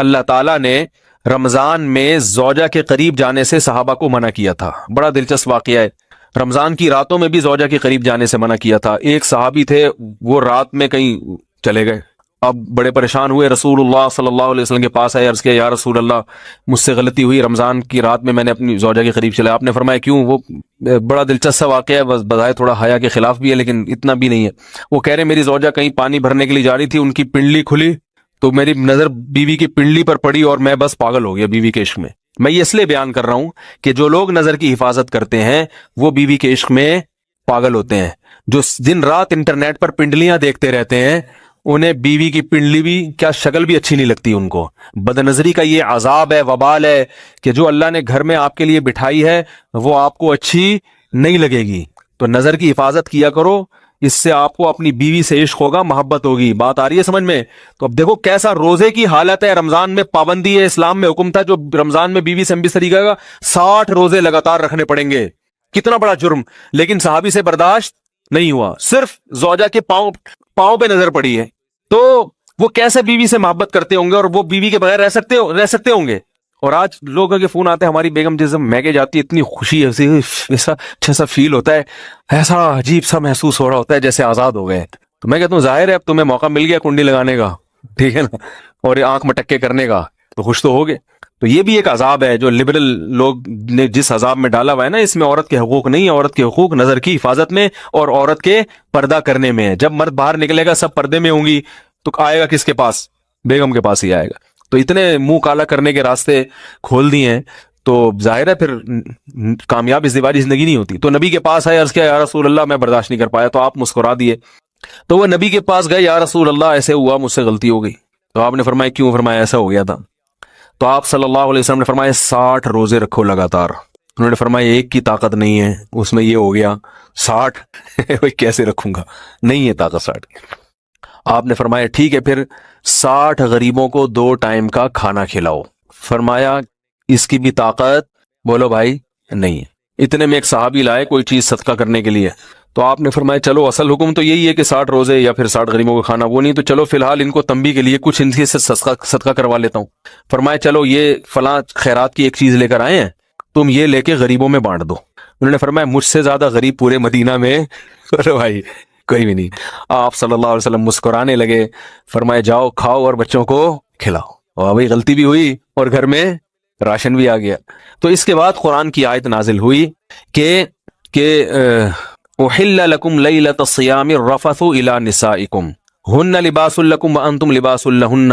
اللہ تعالیٰ نے رمضان میں زوجہ کے قریب جانے سے صحابہ کو منع کیا تھا. بڑا دلچسپ واقعہ ہے. رمضان کی راتوں میں بھی زوجہ کے قریب جانے سے منع کیا تھا. ایک صحابی تھے، وہ رات میں کہیں چلے گئے. اب بڑے پریشان ہوئے، رسول اللہ صلی اللہ علیہ وسلم کے پاس آئے، عرض کیا یا رسول اللہ مجھ سے غلطی ہوئی، رمضان کی رات میں نے اپنی زوجہ کے قریب چلا. آپ نے فرمایا کیوں؟ وہ بڑا دلچسپ واقعہ ہے، بظاہر تھوڑا حیا کے خلاف بھی ہے لیکن اتنا بھی نہیں ہے. وہ کہہ رہے میری زوجہ کہیں پانی بھرنے کے لیے جا رہی تھی، ان کی پنڈلی کھلی تو میری نظر بیوی کی پنڈلی پر پڑی اور میں بس پاگل ہو گیا بیوی کے عشق میں. میں یہ اس لیے بیان کر رہا ہوں کہ جو لوگ نظر کی حفاظت کرتے ہیں وہ بیوی کے عشق میں پاگل ہوتے ہیں. جو دن رات انٹرنیٹ پر پنڈلیاں دیکھتے رہتے ہیں انہیں بیوی کی پنڈلی بھی کیا شکل بھی اچھی نہیں لگتی ان کو. بد نظری کا یہ عذاب ہے، وبال ہے کہ جو اللہ نے گھر میں آپ کے لیے بٹھائی ہے وہ آپ کو اچھی نہیں لگے گی. تو نظر کی حفاظت کیا کرو، اس سے آپ کو اپنی بیوی سے عشق ہوگا، محبت ہوگی. بات آ رہی ہے سمجھ میں؟ تو اب دیکھو کیسا روزے کی حالت ہے. رمضان میں پابندی ہے، اسلام میں حکم تھا جو رمضان میں بیوی سے بستری کرے گا 60 روزے لگاتار رکھنے پڑیں گے. کتنا بڑا جرم، لیکن صحابی سے برداشت نہیں ہوا. صرف زوجہ کے پاؤں پہ نظر پڑی ہے تو وہ کیسے بیوی سے محبت کرتے ہوں گے اور وہ بیوی کے بغیر رہ سکتے ہوں گے. اور آج لوگوں کے فون آتے ہیں، ہماری بیگم جس میکے جاتی ہے اتنی خوشی ہے، ایسا اچھا سا فیل ہوتا ہے، ایسا عجیب سا محسوس ہو رہا ہوتا ہے جیسے آزاد ہو گئے. تو میں کہتا ہوں ظاہر ہے اب تمہیں موقع مل گیا کنڈی لگانے کا، ٹھیک ہے نا، اور آنکھ مٹکے کرنے کا، تو خوش تو ہوگے. تو یہ بھی ایک عذاب ہے جو لبرل لوگ نے جس عذاب میں ڈالا ہوا ہے نا، اس میں عورت کے حقوق نہیں ہے. عورت کے حقوق نظر کی حفاظت میں اور عورت کے پردہ کرنے میں ہے. جب مرد باہر نکلے گا سب پردے میں ہوں گی تو آئے گا کس کے پاس؟ بیگم کے پاس ہی آئے گا. تو اتنے منہ کالا کرنے کے راستے کھول دیے ہیں تو ظاہر ہے پھر کامیاب ازدواجی زندگی نہیں ہوتی. تو نبی کے پاس آئے، عرض کیا یا رسول اللہ میں برداشت نہیں کر پایا. تو آپ مسکرا دیے. تو وہ نبی کے پاس گئے، یا رسول اللہ ایسے ہوا، مجھ سے غلطی ہو گئی. تو آپ نے فرمایا کیوں؟ فرمایا ایسا ہو گیا تھا. تو آپ صلی اللہ علیہ وسلم نے فرمایا 60 روزے رکھو لگاتار. انہوں نے فرمایا ایک کی طاقت نہیں ہے، اس میں یہ ہو گیا 60 کیسے رکھوں گا، نہیں ہے طاقت 60. آپ نے فرمایا ٹھیک ہے پھر 60 غریبوں کو 2 ٹائم کا کھانا کھلاؤ. فرمایا اس کی بھی طاقت بولو بھائی نہیں ہے. اتنے میں ایک صحابی لائے کوئی چیز صدقہ کرنے کے لیے. تو آپ نے فرمایا چلو اصل حکم تو یہی ہے کہ 60 روزے یا پھر 60 غریبوں کو کھانا، وہ نہیں تو چلو فی الحال ان کو تنبیہ کے لیے کچھ ان سے صدقہ کروا لیتا ہوں. فرمایا چلو یہ فلاں خیرات کی ایک چیز لے کر آئے ہیں، تم یہ لے کے غریبوں میں بانٹ دو. انہوں نے فرمایا مجھ سے زیادہ غریب پورے مدینہ میں بھائی کوئی بھی نہیں. آپ صلی اللہ علیہ وسلم مسکرانے لگے، فرمایا جاؤ کھاؤ اور بچوں کو کھلاؤ. اور بھائی غلطی بھی ہوئی اور گھر میں راشن بھی آ گیا. تو اس کے بعد قرآن کی آیت نازل ہوئی کہ احل لکم لیلۃ الصیام الرفث الی نسائکم ہن لباس لکم وانتم لباس لہن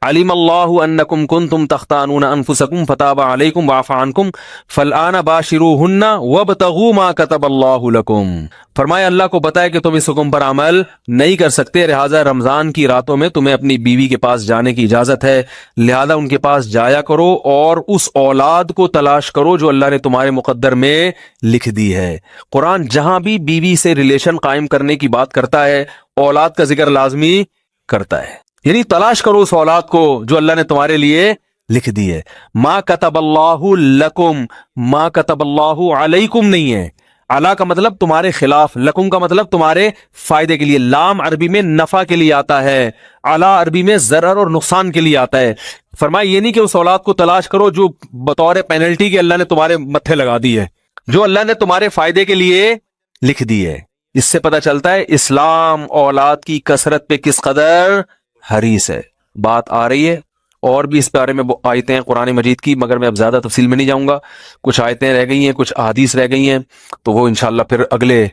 علم اللہ انکم کنتم تختانون انفسکم فتاب علیکم وعفى عنکم فالآن باشروہن وابتغوا ما کتب اللہ لکم. فرمایا اللہ کو پتہ ہے کہ تم اس حکم پر عمل نہیں کر سکتے، لہٰذا رمضان کی راتوں میں تمہیں اپنی بیوی کے پاس جانے کی اجازت ہے، لہذا ان کے پاس جایا کرو اور اس اولاد کو تلاش کرو جو اللہ نے تمہارے مقدر میں لکھ دی ہے. قرآن جہاں بھی بیوی سے ریلیشن قائم کرنے کی بات کرتا ہے اولاد کا ذکر لازمی کرتا ہے، یعنی تلاش کرو اس اولاد کو جو اللہ نے تمہارے لیے لکھ دی ہے. ما کتب اللہ لکم، ما کتب اللہ علیکم نہیں ہے. علا کا مطلب تمہارے خلاف، لکم کا مطلب تمہارے فائدے کے لیے. لام عربی میں نفع کے لیے آتا ہے، علا عربی میں ضرر اور نقصان کے لیے آتا ہے. فرمایا یہ نہیں کہ اس اولاد کو تلاش کرو جو بطور پینلٹی کے اللہ نے تمہارے متھے لگا دی ہے، جو اللہ نے تمہارے فائدے کے لیے لکھ دی ہے. اس سے پتہ چلتا ہے اسلام اولاد کی کثرت پہ کس قدر حریص ہے. بات آ رہی ہے اور بھی اس بارے میں آیتیں ہیں قرآن مجید کی، مگر میں اب زیادہ تفصیل میں نہیں جاؤں گا. کچھ آیتیں رہ گئی ہیں، کچھ احادیث رہ گئی ہیں، تو وہ انشاءاللہ پھر اگلے